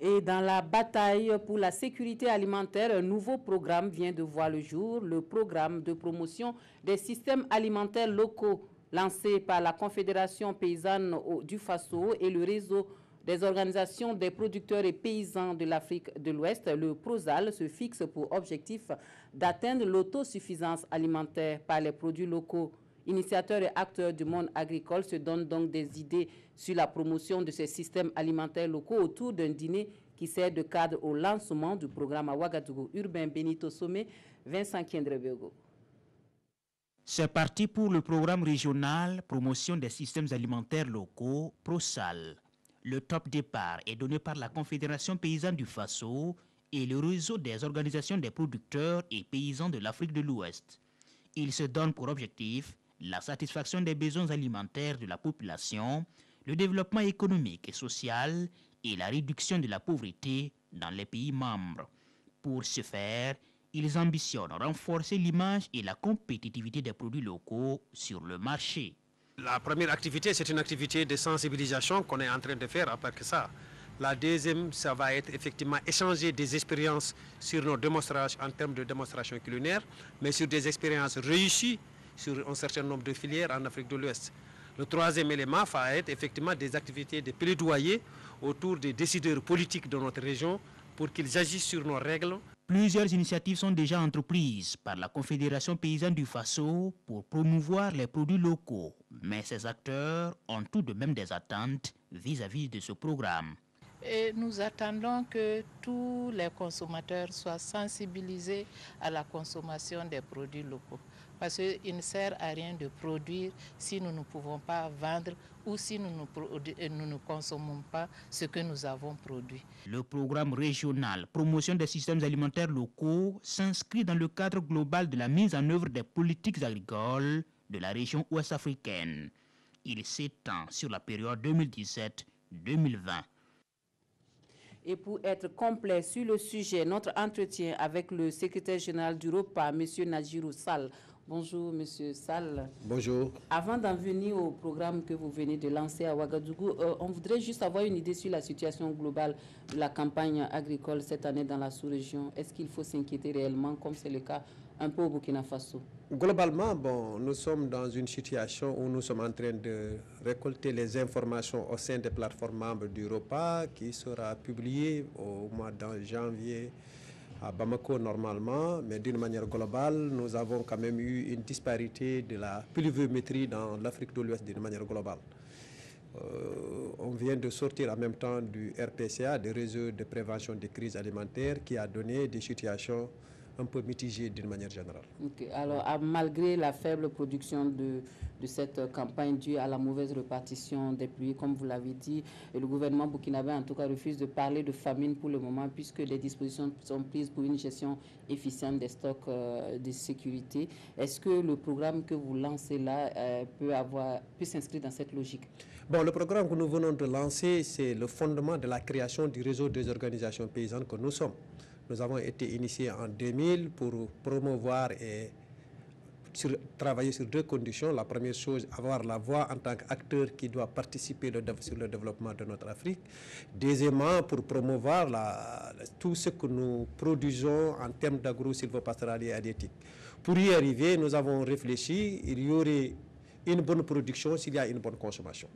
Et dans la bataille pour la sécurité alimentaire, un nouveau programme vient de voir le jour, le programme de promotion des systèmes alimentaires locaux lancé par la Confédération paysanne du Faso et le réseau des organisations des producteurs et paysans de l'Afrique de l'Ouest. Le PROSAL se fixe pour objectif d'atteindre l'autosuffisance alimentaire par les produits locaux. Initiateurs et acteurs du monde agricole se donnent donc des idées sur la promotion de ces systèmes alimentaires locaux autour d'un dîner qui sert de cadre au lancement du programme à Ouagadougou. Urbain Benito Sommet, Vincent Kiendrebego. C'est parti pour le programme régional Promotion des systèmes alimentaires locaux, PROSAL. Le top départ est donné par la Confédération paysanne du Faso et le réseau des organisations des producteurs et paysans de l'Afrique de l'Ouest. Il se donne pour objectif la satisfaction des besoins alimentaires de la population, le développement économique et social et la réduction de la pauvreté dans les pays membres. Pour ce faire, ils ambitionnent renforcer l'image et la compétitivité des produits locaux sur le marché. La première activité, c'est une activité de sensibilisation qu'on est en train de faire après que ça. La deuxième, ça va être effectivement échanger des expériences sur nos démonstrations en termes de démonstration culinaire, mais sur des expériences réussies sur un certain nombre de filières en Afrique de l'Ouest. Le troisième élément va être effectivement des activités de plaidoyer autour des décideurs politiques de notre région pour qu'ils agissent sur nos règles. Plusieurs initiatives sont déjà entreprises par la Confédération paysanne du Faso pour promouvoir les produits locaux, mais ces acteurs ont tout de même des attentes vis-à-vis de ce programme. Et nous attendons que tous les consommateurs soient sensibilisés à la consommation des produits locaux. Parce qu'il ne sert à rien de produire si nous ne pouvons pas vendre ou si nous ne consommons pas ce que nous avons produit. Le programme régional Promotion des systèmes alimentaires locaux s'inscrit dans le cadre global de la mise en œuvre des politiques agricoles de la région ouest-africaine. Il s'étend sur la période 2017-2020. Et pour être complet sur le sujet, notre entretien avec le secrétaire général du ROPA, M. Najirou Sall. Bonjour, M. Sall. Bonjour. Avant d'en venir au programme que vous venez de lancer à Ouagadougou, on voudrait juste avoir une idée sur la situation globale de la campagne agricole cette année dans la sous-région. Est-ce qu'il faut s'inquiéter réellement, comme c'est le cas un peu au Burkina Faso? Globalement, nous sommes dans une situation où nous sommes en train de récolter les informations au sein des plateformes membres du ROPA qui sera publiée au mois de janvier à Bamako normalement, mais d'une manière globale, nous avons quand même eu une disparité de la pluviométrie dans l'Afrique de l'Ouest d'une manière globale. On vient de sortir en même temps du RPCA, des réseaux de prévention des crises alimentaires, qui a donné des situations un peu mitigées d'une manière générale. Okay. Alors, malgré la faible production de cette campagne due à la mauvaise répartition des pluies, comme vous l'avez dit, le gouvernement burkinabé en tout cas refuse de parler de famine pour le moment puisque les dispositions sont prises pour une gestion efficiente des stocks de sécurité. Est-ce que le programme que vous lancez là peut s'inscrire dans cette logique? Bon, le programme que nous venons de lancer, c'est le fondement de la création du réseau des organisations paysannes que nous sommes. Nous avons été initiés en 2000 pour promouvoir et travailler sur deux conditions. La première chose, avoir la voix en tant qu'acteur qui doit participer sur le développement de notre Afrique. Deuxièmement, pour promouvoir tout ce que nous produisons en termes d'agro-sylvopastorale et halieutique. Pour y arriver, nous avons réfléchi, il y aurait une bonne production s'il y a une bonne consommation.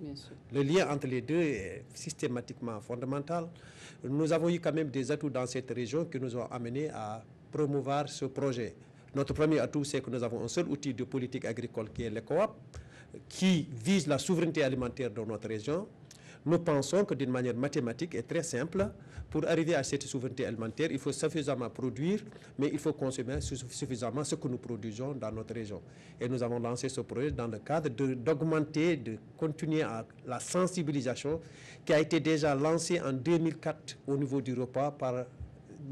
Le lien entre les deux est systématiquement fondamental. Nous avons eu quand même des atouts dans cette région qui nous ont amenés à promouvoir ce projet. Notre premier atout, c'est que nous avons un seul outil de politique agricole qui est l'ECOAP, qui vise la souveraineté alimentaire dans notre région. Nous pensons que d'une manière mathématique et très simple, pour arriver à cette souveraineté alimentaire, il faut suffisamment produire, mais il faut consommer suffisamment ce que nous produisons dans notre région. Et nous avons lancé ce projet dans le cadre d'augmenter, de continuer à la sensibilisation qui a été déjà lancée en 2004 au niveau du repas par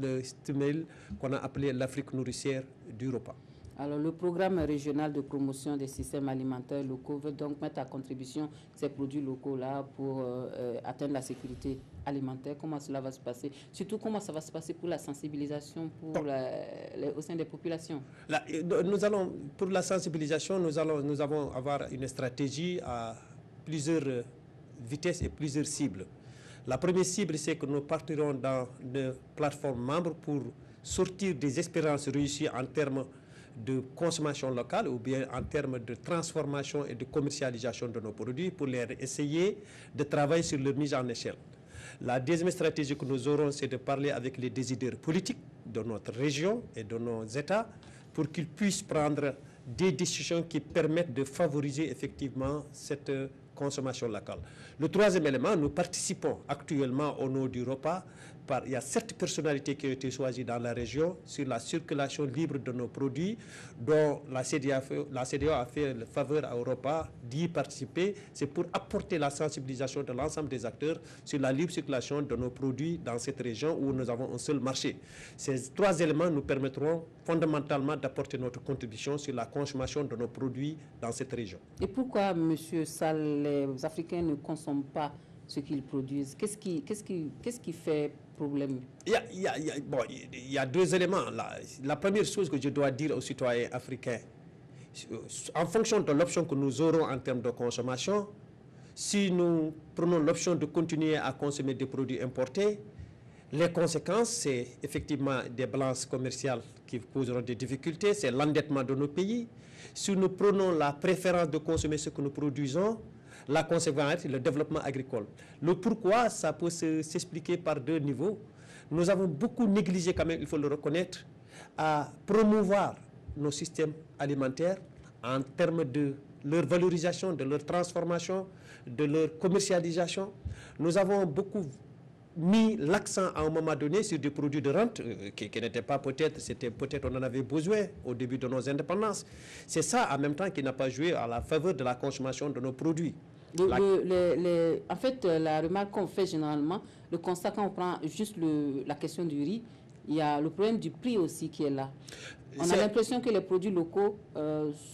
le stimule qu'on a appelé l'Afrique nourricière du repas. Alors, le programme régional de promotion des systèmes alimentaires locaux veut donc mettre à contribution ces produits locaux-là pour atteindre la sécurité alimentaire. Comment cela va se passer? Surtout, comment ça va se passer pour la sensibilisation au sein des populations? Pour la sensibilisation, nous allons avoir une stratégie à plusieurs vitesses et plusieurs cibles. La première cible, c'est que nous partirons dans une plateforme membre pour sortir des expériences réussies en termes de consommation locale ou bien en termes de transformation et de commercialisation de nos produits pour les essayer de travailler sur leur mise en échelle. La deuxième stratégie que nous aurons, c'est de parler avec les décideurs politiques de notre région et de nos États pour qu'ils puissent prendre des décisions qui permettent de favoriser effectivement cette consommation locale. Le troisième élément, nous participons actuellement au nom du repas. Il y a 7 personnalités qui ont été choisies dans la région sur la circulation libre de nos produits, dont la CEDEAO a fait le faveur à Europa d'y participer. C'est pour apporter la sensibilisation de l'ensemble des acteurs sur la libre circulation de nos produits dans cette région où nous avons un seul marché. Ces 3 éléments nous permettront fondamentalement d'apporter notre contribution sur la consommation de nos produits dans cette région. Et pourquoi, M. Sall, les Africains ne consomment pas ce qu'ils produisent? Qu'est-ce qui fait problème? Il y a 2 éléments. La première chose que je dois dire aux citoyens africains, en fonction de l'option que nous aurons en termes de consommation, si nous prenons l'option de continuer à consommer des produits importés, les conséquences, c'est effectivement des balances commerciales qui poseront des difficultés, c'est l'endettement de nos pays. Si nous prenons la préférence de consommer ce que nous produisons, la conséquence, le développement agricole. Le pourquoi, ça peut s'expliquer par 2 niveaux. Nous avons beaucoup négligé, quand même, il faut le reconnaître, à promouvoir nos systèmes alimentaires en termes de leur valorisation, de leur transformation, de leur commercialisation. Nous avons beaucoup mis l'accent à un moment donné sur des produits de rente qui n'étaient pas peut-être on en avait besoin au début de nos indépendances. C'est ça en même temps qui n'a pas joué à la faveur de la consommation de nos produits. En fait, la remarque qu'on fait généralement, le constat quand on prend juste la question du riz, il y a le problème du prix aussi qui est là. On a l'impression que les produits locaux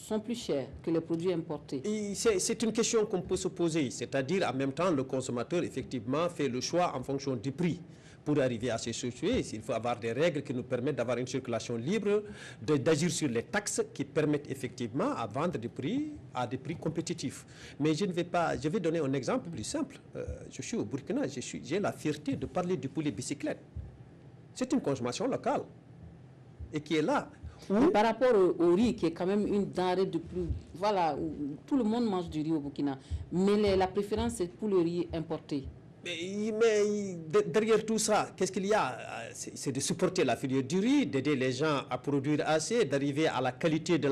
sont plus chers que les produits importés. C'est une question qu'on peut se poser. C'est-à-dire, en même temps, le consommateur, effectivement, fait le choix en fonction du prix. Pour arriver à se situer, il faut avoir des règles qui nous permettent d'avoir une circulation libre, d'agir sur les taxes qui permettent effectivement à vendre des prix à des prix compétitifs. Mais je vais donner un exemple plus simple. Je suis au Burkina, j'ai la fierté de parler du poulet bicyclette. C'est une consommation locale et qui est là. Par rapport au riz, qui est quand même une denrée de plus... Voilà, tout le monde mange du riz au Burkina. Mais la préférence, c'est pour le riz importé. Mais derrière tout ça, qu'est-ce qu'il y a? C'est de supporter la filière du riz, d'aider les gens à produire assez, d'arriver à la qualité de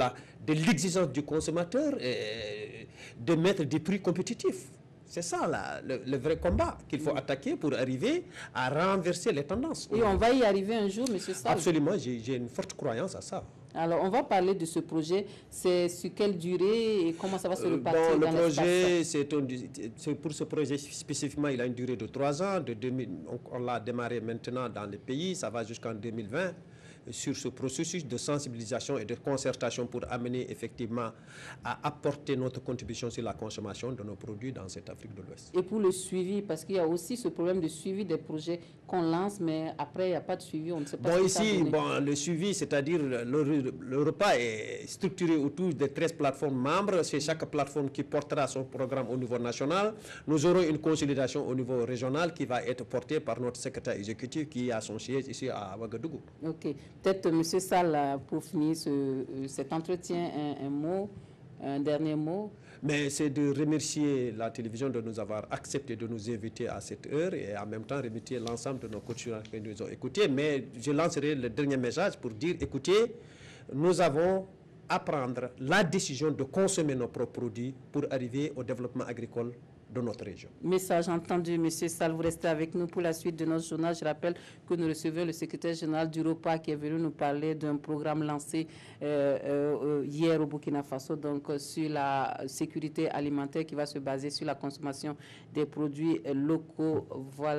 l'exigence du consommateur, et de mettre des prix compétitifs. C'est ça le vrai combat qu'il faut attaquer pour arriver à renverser les tendances. Et on va y arriver un jour, M. Sall? Absolument, j'ai une forte croyance à ça. Alors, on va parler de ce projet. C'est sur quelle durée et comment ça va se repartir dans l'espace? Le projet, pour ce projet spécifiquement, il a une durée de 3 ans. On l'a démarré maintenant dans les pays. Ça va jusqu'en 2020 sur ce processus de sensibilisation et de concertation pour amener effectivement à apporter notre contribution sur la consommation de nos produits dans cette Afrique de l'Ouest. Et pour le suivi, parce qu'il y a aussi ce problème de suivi des projets qu'on lance, mais après, il n'y a pas de suivi, on ne sait pas ce que ça donne. Le suivi, c'est-à-dire le repas est structuré autour de 13 plateformes membres. C'est chaque plateforme qui portera son programme au niveau national. Nous aurons une consolidation au niveau régional qui va être portée par notre secrétaire exécutif qui a son siège ici à Ouagadougou. Ok. Peut-être, M. Sall, pour finir cet entretien, un dernier mot. Mais c'est de remercier la télévision de nous avoir accepté de nous inviter à cette heure et en même temps remercier l'ensemble de nos constituants qui nous ont écoutés. Mais je lancerai le dernier message pour dire, écoutez, nous avons à prendre la décision de consommer nos propres produits pour arriver au développement agricole de notre région. Message entendu, M. Sall. Vous restez avec nous pour la suite de notre journal. Je rappelle que nous recevons le secrétaire général du ROPA qui est venu nous parler d'un programme lancé hier au Burkina Faso, donc sur la sécurité alimentaire qui va se baser sur la consommation des produits locaux. Voilà.